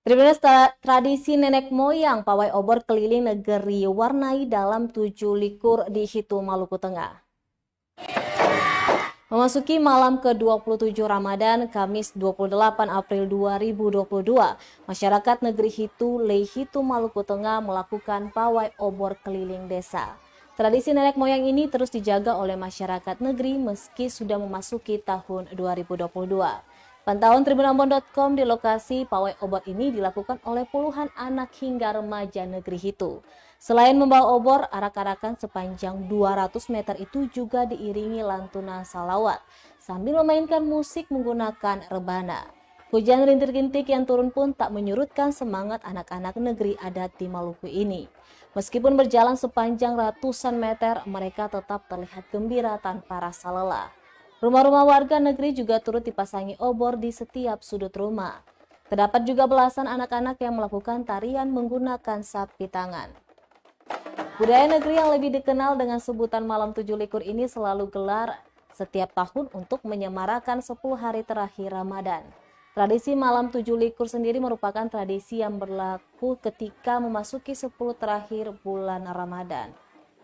Tribuners, tradisi nenek moyang pawai obor keliling negeri warnai dalam 7 likur di Hitu, Maluku Tengah. Memasuki malam ke-27 Ramadan, Kamis 28 April 2022, masyarakat negeri Hitu, Hitu, Maluku Tengah melakukan pawai obor keliling desa. Tradisi nenek moyang ini terus dijaga oleh masyarakat negeri meski sudah memasuki tahun 2022. Pantauan tribunambon.com di lokasi pawai obor ini dilakukan oleh puluhan anak hingga remaja negeri Hitu. Selain membawa obor, arak-arakan sepanjang 200 meter itu juga diiringi lantunan salawat sambil memainkan musik menggunakan rebana. Hujan rintik-rintik yang turun pun tak menyurutkan semangat anak-anak negeri adat di Maluku ini. Meskipun berjalan sepanjang ratusan meter, mereka tetap terlihat gembira tanpa rasa lelah. Rumah-rumah warga negeri juga turut dipasangi obor di setiap sudut rumah. Terdapat juga belasan anak-anak yang melakukan tarian menggunakan sapi tangan. Budaya negeri yang lebih dikenal dengan sebutan Malam 7 Likur ini selalu gelar setiap tahun untuk menyemarakan 10 hari terakhir Ramadan. Tradisi Malam 7 Likur sendiri merupakan tradisi yang berlaku ketika memasuki 10 terakhir bulan Ramadan.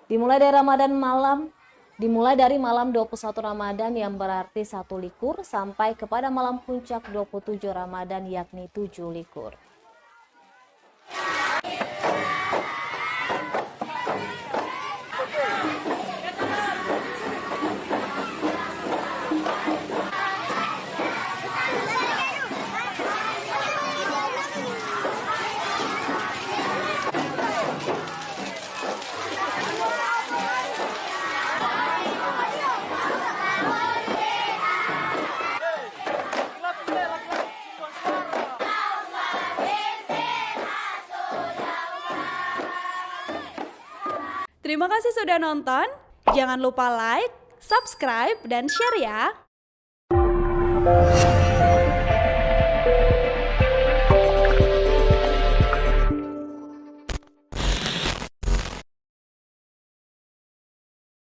Dimulai dari malam 21 Ramadan yang berarti 1 likur sampai kepada malam puncak 27 Ramadan yakni 7 likur. Terima kasih sudah nonton. Jangan lupa like, subscribe, dan share ya.